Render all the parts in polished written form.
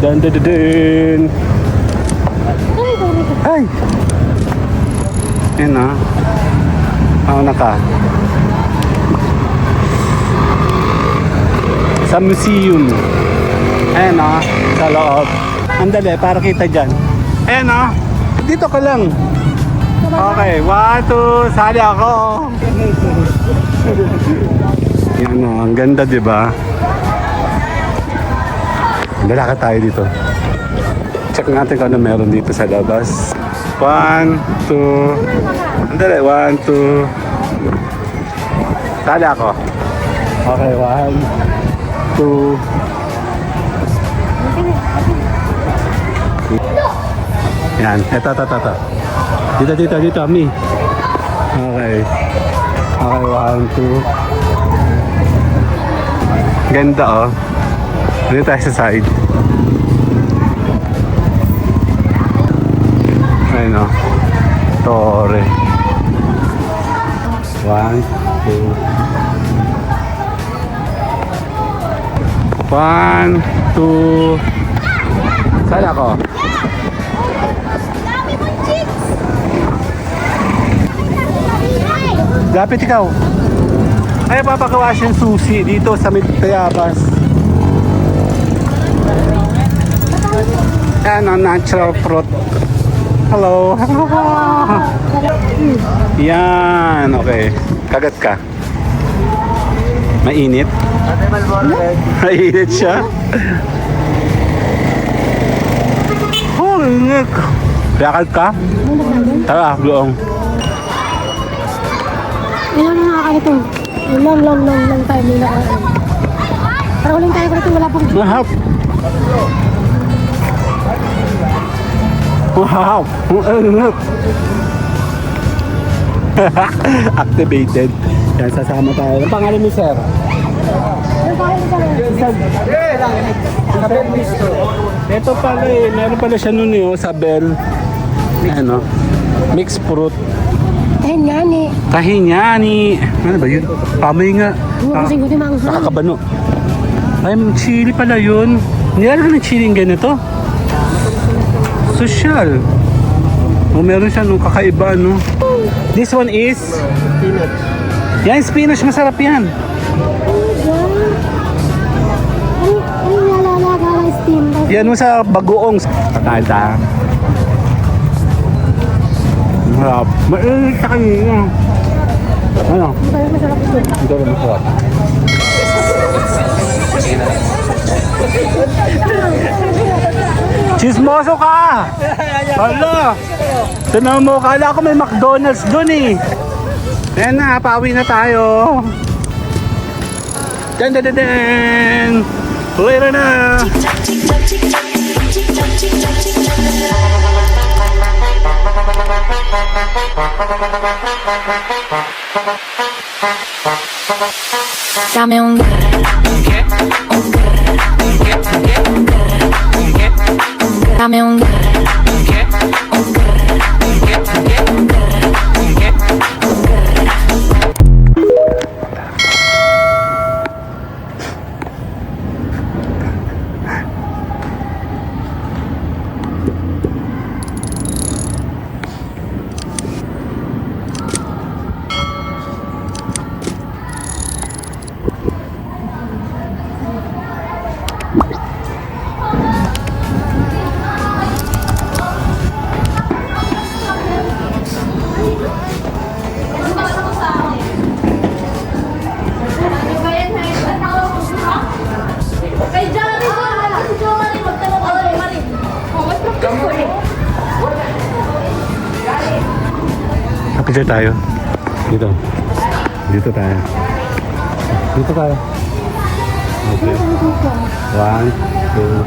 Dan, dan, dan, dan. Ay! Yan na. Ano ka? Sa museum. Ayan o, sa loob. Andali, para kita dyan. Ayan o, dito ka lang. Okay, 1, 2, sali ako. Yan o, ang ganda diba? Lalakad tayo dito. Check natin kung ano meron dito sa labas. 1, 2. Andali, 1, 2. Sali ako. Okay, 1, 2. Yan, eto. Dito, Ami. Okay. Okay, 1, 2. Ganda oh. Dito tayo sa side. Ayun oh. Torre. 1, 2. 1, 2. Saan ako? Lapit ikaw. Ay, papagawa siyang susi dito sa Tayabas. Yan ang natural fruit. Hello. Yan, okay. Kagat ka. Mainit? Mainit siya? Oh, init. Yakad ka? Tara, buong. Ilan na nakakalito? Long time na nakakalito. Para uling tayo ko wala pang... Mahap. Wow. Mahap. Activated. Yan, sasama tayo. Ang pangalan ni sir? Ito pala eh. Meron pala siya nun eh. Sa Bell. Ano? Mixed fruit. Tahinyani. Ano ba yun? Pamay nga. Nakakabano. Ay, chili pala yun. Nilalagyan ng chili yung ganito. Social. O, meron siya nung kakaiba, no? This one is? Spinach. Yan, spinach. Masarap yan. Yan mo sa bagoong. Kakain tayo. Masarap. Mainit sa kanina. Ano? Ito rin masarap. Chismoso ka! Hala! Tinan mo, kala ko may McDonald's dun eh. Ayan na, pawi na tayo. Dan dan dan dan! Uwi na! Dame un dame un Picture tayo. Dito. Dito tayo. Dito tayo. Okay. 1, 2.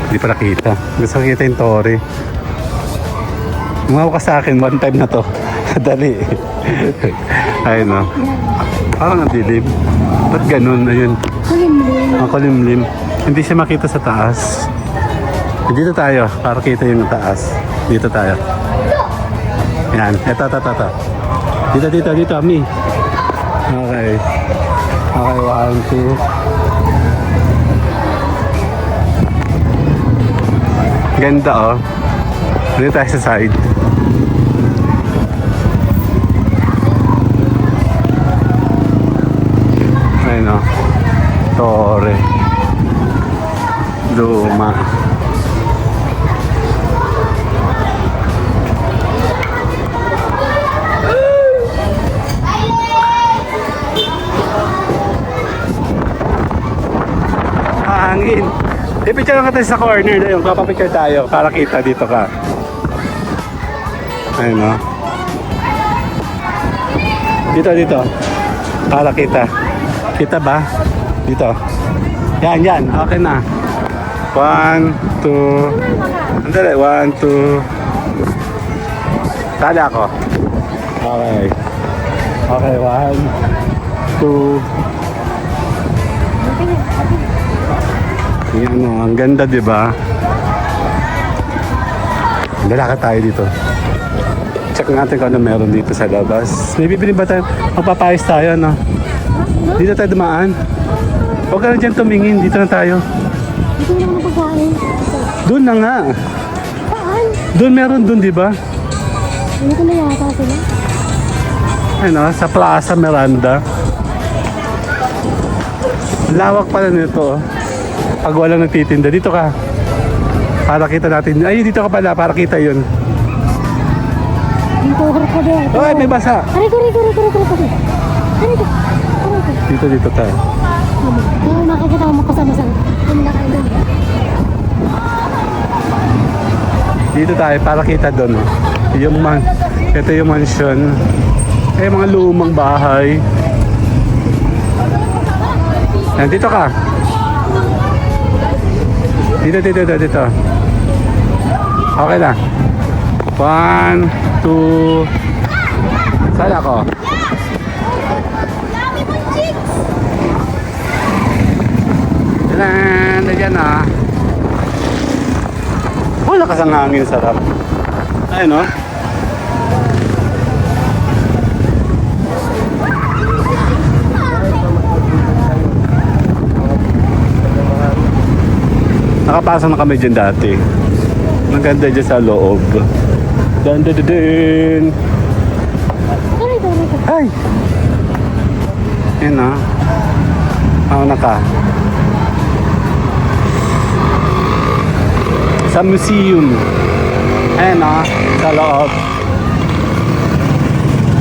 Hindi pa nakita. Gusto ko kita yung Tori. Umawa ka sa akin. One time na to. Dali. Ayun o. Parang ang dilim. Ba't ganun? Ayun. Ang kulimlim. Hindi siya makita sa taas. Dito tayo, para kita yung taas. Dito tayo. Yan, eto. Dito, Ami. Okay. Okay, 1, 2. Ganda oh. Dito tayo sa side. Ayun oh. Torre. Luma. Hangin. I-picture lang tayo sa corner na yung papapicture tayo para kita dito ka. Ayun o. Dito. Para kita. Kita ba? Dito. Yan. Okay na. 1, 2. Andali. 1, 2. Tali ako. Okay. Okay, 1, 2. Yan o, ang ganda diba? Lalakad tayo dito. Check natin kung ano meron dito sa labas. May bibili ba tayo? Magpapayos tayo, no? Dito tayo dumaan. Huwag ka na dyan tumingin. Dito na tayo. Dito na ako pagkain. Doon na nga. Saan? Doon meron doon, diba? Dito na yata sila. Ano, sa Plaza Miranda. Lawak pala nito, oh. Pag walang nagtitinda, dito ka. Para kita natin. Ay, dito ka pala, para kita yun. Dito ako ko din. Ay, may basa. Ariko. Dito tayo. Kung nakikita ko makasama sa pinakain. Dito tayo, para kita doon, oh. Ito yung mansion. Mga lumang bahay. Dito ka. Dito. Okay na. 1, 2. Saan ako? Nandiyan na. Wala ka sa hangin, sarap. Ayun, no? Nakapasok na kami dyan dati. Maganda dyan sa loob. Din. Ay! Yan na. Mauna ka. Sa museum. Ayan na. Sa loob.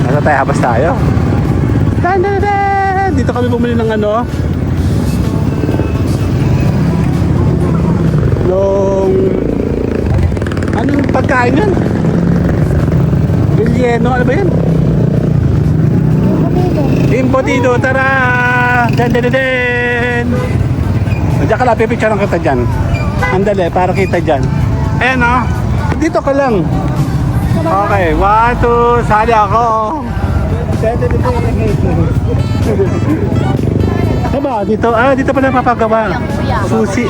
Nasa tayo, habas tayo. Dito kami bumili ng ano. Anong pagkain yun? Relleno, ano ba yun? Embutido, tara! Diyan! Diyan ka lang, pipicture kita dyan. Andali, para kita dyan. Ayan o, dito ka lang. Okay, 1, 2, sali ako. Diba, dito, dito pala papagawa. Susi.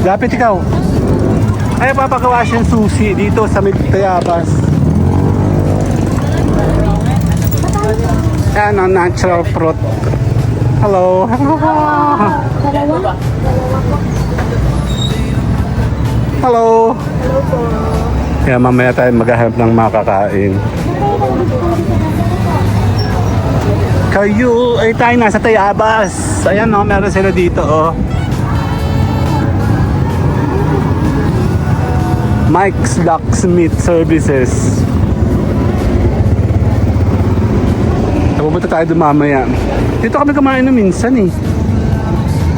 Lapit ikaw. Ay, papagawa siyang susi dito sa Tayabas. Ayan ang natural fruit. Hello. Hello. Kaya mamaya tayo maghahanap ng makakain. Kayo, ay tayo nasa Tayabas. Ayan o, meron sila dito o. Mike's Locksmith Services. Pupunta tayo doon mamaya. Dito kami kumain na minsan eh.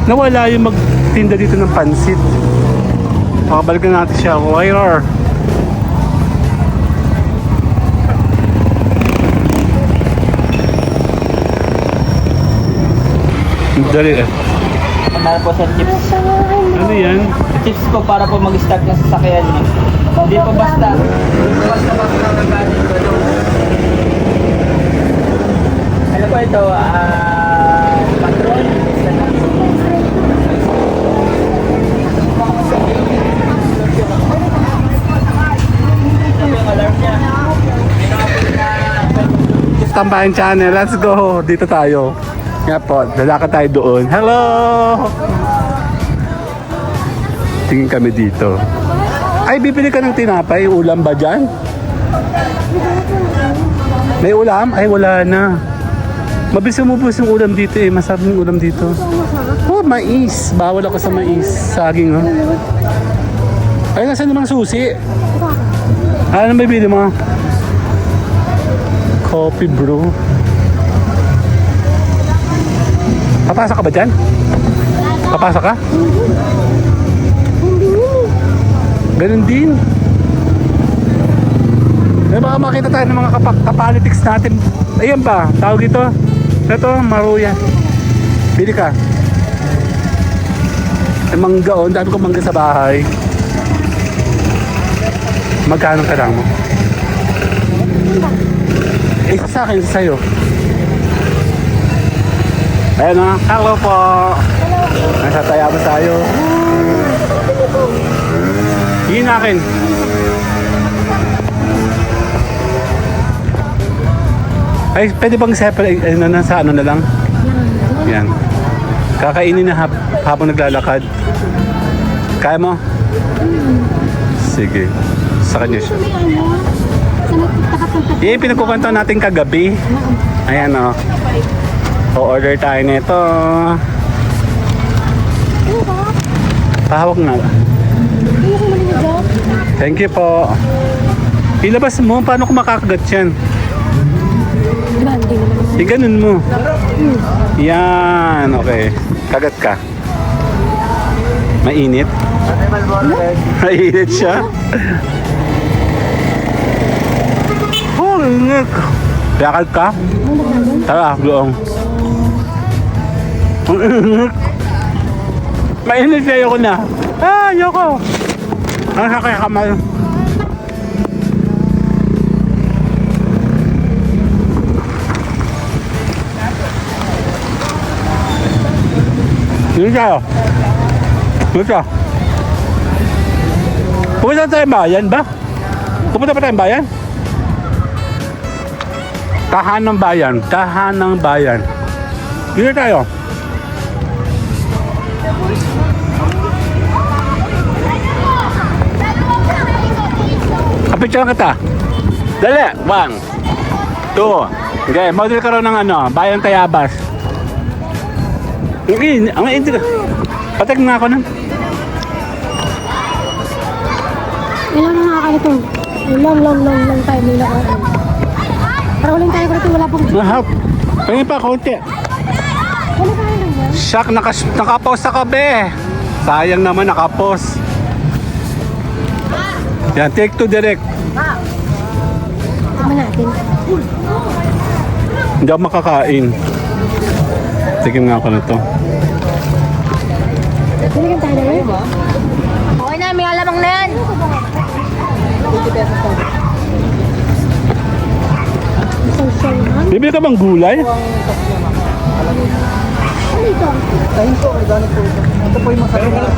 Nawala yung magtinda dito ng pansit. Pakabalikan natin siya. Waiter. Dali eh. Meron po sa chips. Ano yan? Chips po para po mag-start ng sasakyan niyo. Hindi po basta. Hindi po basta magagaling ko. Ano po ito? Patron. Ito yung alarm niya. Tambayan Channel. Let's go. Dito tayo. Nga po, lalakad tayo doon. Hello! Tingin kami dito. Ay, bibili ka ng tinapay. Ulam ba dyan? May ulam? Ay, wala na. Mabilis umubos yung ulam dito eh. Masarap yung ulam dito. Oh, mais. Bawal ako sa mais. Saging, oh. Ay, nasa namang susi? Ano may bili mo? Coffee, bro. Papasok ka ba dyan? Papasok ka? Ganun din. Eh, baka makita tayo ng mga kapolitics natin. Ayan ba? Tawag ito. Ito, maruya. Bili ka. Eh, mangga, oh. Ang dami kong mangga sa bahay. Magkano ka lang mo? Eh, sa akin, sa'yo. Ayan o. Hello po. Nasa Tayabas tayo. Yun akin. Ay, pwede bang separate? Nasa ano na lang? Yan. Kakainin na habang naglalakad. Kaya mo? Sige. Sa kanya siya. Yung pinagkukwento natin kagabi. Ayan o. O-order tayo nito. Pahawak na. Thank you po. Ilabas mo. Paano ko makakagat yan? Ganun mo. Yan. Okay. Kagat ka. Mainit? Mainit siya? Oh, init. Yakal ka? Tara, doon. Ang init. Mainit siya, ayoko na. Ah, ayoko. Ang sakay kamay. Dito tayo. Dito. Pupunta tayong bayan ba? Pupunta pa tayong bayan? Tahanang bayan. Tahanang bayan. Dito tayo. Kapit lang kita. Dali. 1, 2. Okay, model ka raw ng ano, Bayan Tayabas. Ang init ka. Patag na ako na. Ilang na nakakalito. Long time nila ako. Para uling tayo ko rito, wala pong... Mahap. Pwede pa, konti. Wala tayo lang yan. Shock, nakapost ako, be. Sayang naman, nakapost. Yan, take 2 direct. Tama natin. Hindi ako makakain. Tikim nga ako na to. Balikan tayo na yun. Okay na, may alamang na yan. Isang siyang. Bibili ka bang gulay? Ano ito? Ito po yung masarap.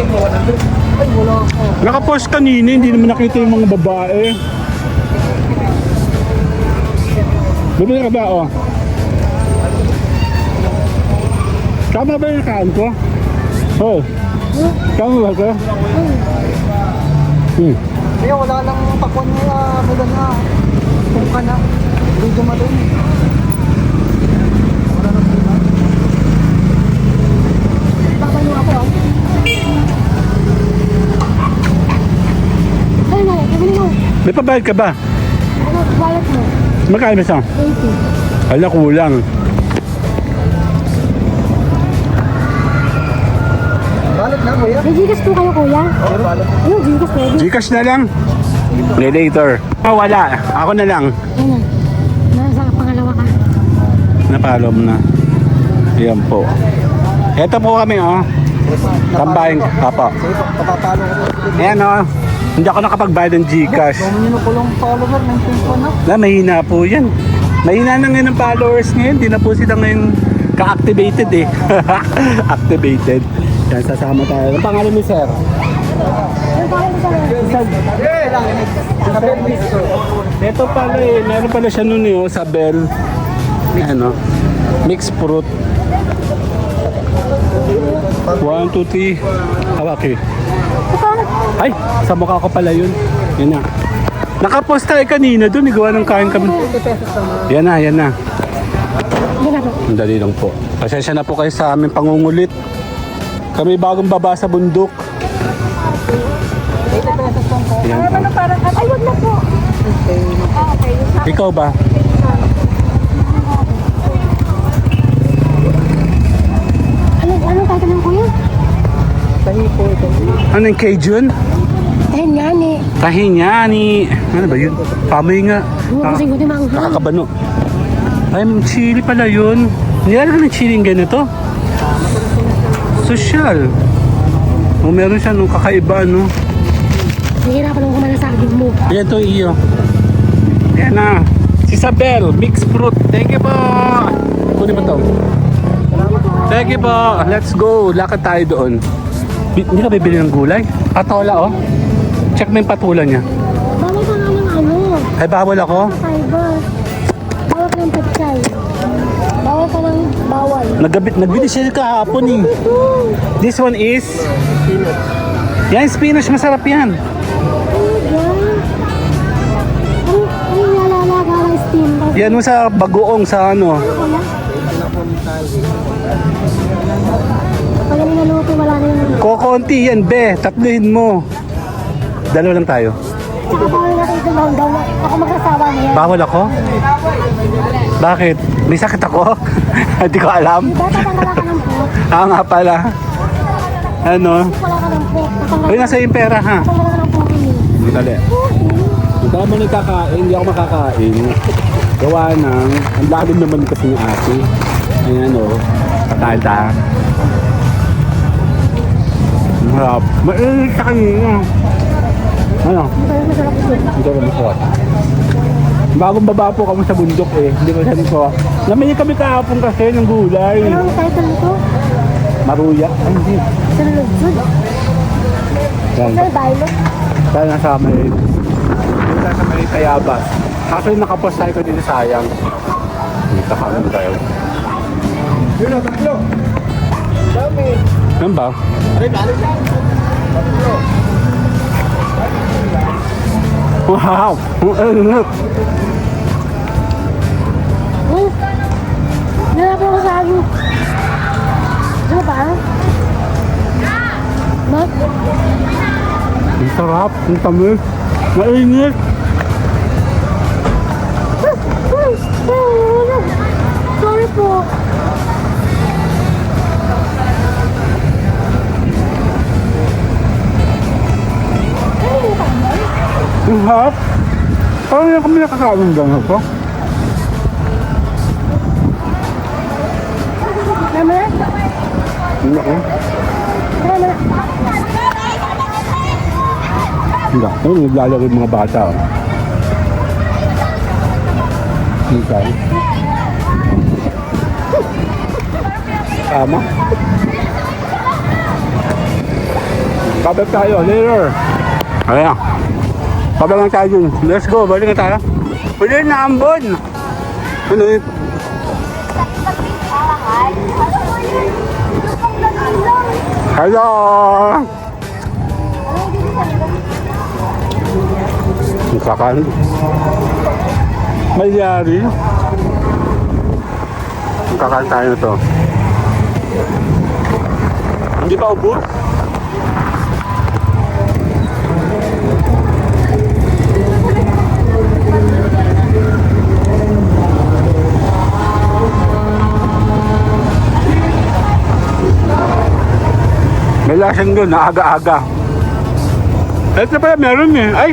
Ay, wala ako. Nakapost kanina, hindi naman nakita yung mga babae. Bibili ka ba, oh? Tama ba yung kaan ko? Oh. Tama ba ito? Kaya wala lang pakwan nila. Wala na. Kung ka na. Hindi dumadun. Wala na sila. Babano ako. Ay, na, kabili mo. May pabayad ka ba? Ano, wallet mo? Magkano ba siya? 80. Hala, kulang. Balat na, kuya. May Gcash po kayo, kuya? Oo, balat. Ano, Gcash pwede? Gcash na lang. Later. Oh, wala. Ako na lang. Ano? Nasa pangalawa ka. Napalom na. Ayan po. Ito po kami, oh. Tambayan. Papa. Sige po, papapalo ko po. Ayan, oh. Hindi ako nakapagbayad ng Gcash. Kung nyo na po lang follower ng Facebook na. Mahina po yan. Mahina na ngayon ng followers ngayon. Hindi na po sila ngayon ka-activated eh. Activated. Yan, sasama tayo. Ang pangalan ni sir? Ano pa kayo sa Ito pala eh. Meron pala siya nun eh, oh, sa Bell. Ano? Mixed fruit. 1, 2, 3. Hawaki. Ay, sa mukha ko pala yun. Yan na. Nakapost tayo kanina doon. Igawa ng kain kami. Yan na, yan na. Ang dali lang po. Pasensya na po kayo sa aming pangungulit. Kami bagong baba sa bundok. Yan. Ay, wag na po. Ikaw ba? Anong title ng kuya? Ano yung Cajun? Ayun nga ni. Tahinyani. Ano ba yun? Pamoy nga. Kasi ko di manghang. Nakakabano. Ay, chili pala yun. Nilalagyan ng chili yung ganito. Social. O meron siya nung kakaiba, no? Nahihirapan akong kumalasagin mo. Ayan to iyo. Ayan na. Si Isabel, mixed fruit. Thank you po. Kunin mo to. Thank you po. Let's go. Lakad tayo doon. Hindi ka bibili ng gulay? Patola, oh. Check mo yung patola niya. Bawal ka nga ng ano. Ay, bawal ako. Fiber. Bawal ka ng pechay. Bawal ka ng bawal. Nagbili siya kahapon eh. This one is? Yan, spinach. Masarap yan. Ano nalalaga ng steam? Yan mo sa bagoong sa ano. Pag yan naluto, wala na yung... Kokonti yan, be. Tatluhin mo. Dalawa lang tayo. Tsaka bawal natin ito lang daw. Ako mag-asawa na yan. Bawal ako? Bakit? May sakit ako? Hindi ko alam. Diba tatanggalan ka ng pork? Nga pala. Ano? Wala ka ng pork. Uy, nasa yung pera ha. Tatanggalan ka ng pork yun. Dali. Hindi mo nagkakain, hindi ako makakain. Gawa ng, ang lalim naman kasi ni ate. Ayan o, patada. Marap. Mainit sa kanina. Ano? Masarap ito. Hindi ko masarap. Bagong baba po kami sa bundok eh. Hindi ko siya nito. Namili kami kahapon kasi ng gulay. Ano ang title nito? Maruya. Ay, hindi. Sinulog-sud. Yan. May bailo. Dahil nasa may Tayabas. Kaso yung nakapost tayo ko dito sayang. Dito ka naman tayo. Yun na, tatlo. Dami. Yan ba? Wow! Ang init! Nalapit ako sa akin. Ano ba? Mat? Ang sarap! Ang tamis! Mainit! Sorry po. Ang harap! Parang hindi kami nakakain lang ako. Tama na? Hindi ako. Tama na. Hindi ako. Naglalaro yung mga bata. Hindi tayo. Tama. Kabit tayo. Later. Ayan. Kabit lang tayo dun. Let's go. Balik na tayo. Pwede na ambon. Ano yun? Hello! Ang kakan. May yari. Ang kakan tayo na to. Hindi pa ubos? May lasang doon, aga-aga. Ito pala meron eh. Ay,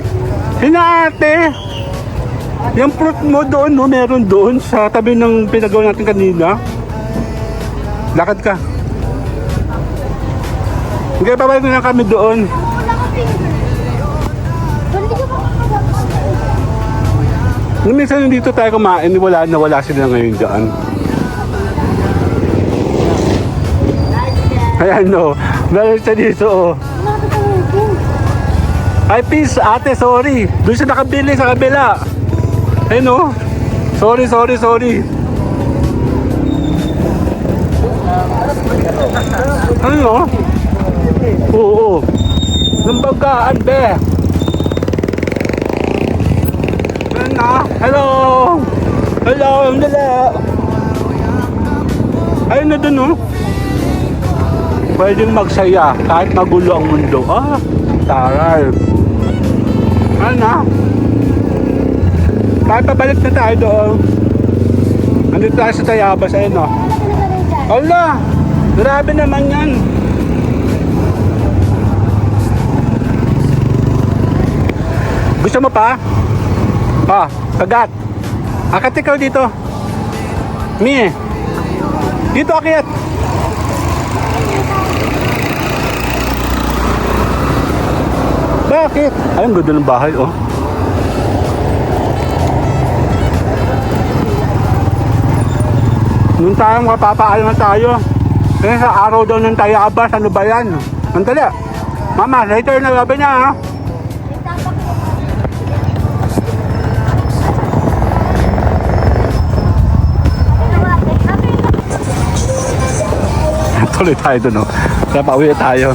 hinate! Yung fruit mo doon, no, meron doon sa tabi ng pinagawa natin kanina. Lakad ka. Hindi, babalik na kami doon. Nung minsan yung dito tayo kumain, wala sila ngayon dyan. Ayan no, meron siya dito oh. Ay peace ate, sorry. Doon siya nakabili sa kabila. Ayun no. Sorry. Ano? Oo. Ng banggaan, be. Ayan na. Hello. Hello. Hello. Ayun na dun, oh. Pwedeng magsaya kahit magulo ang mundo. Ah, taray. Ano na? Kahit pabalik na tayo doon. Andito tayo sa Tayabas, ayun, oh. Allah! Grabe naman yan. Gusto mo pa? Pa, kagat. Akat ikaw dito. Mi. Dito akyat. Bakit? Ayun, ganda ng bahay, oh. Nung tayo mapapaalam na tayo. Kaya sa araw daw ng Tayabas, ano ba yan? Andali. Mama, later na gabi niya, ha? Tuloy tayo dun, oh. Kaya pauwi tayo.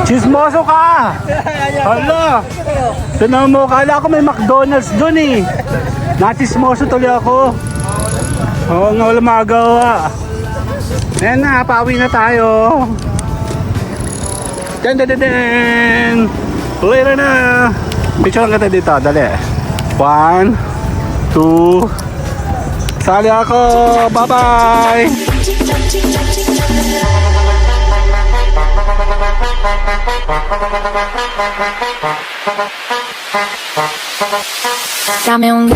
Chismoso ka! Hala! Tinan mo, kala ko may McDonald's dun eh. Nachismoso tuloy ako. Oo nga, wala magawa. Ayan na, pauwi na tayo. Dan dan dan dan. Later na. Picture lang kita dito, dali. 1, 2. Sali ako. Bye-bye. Dame un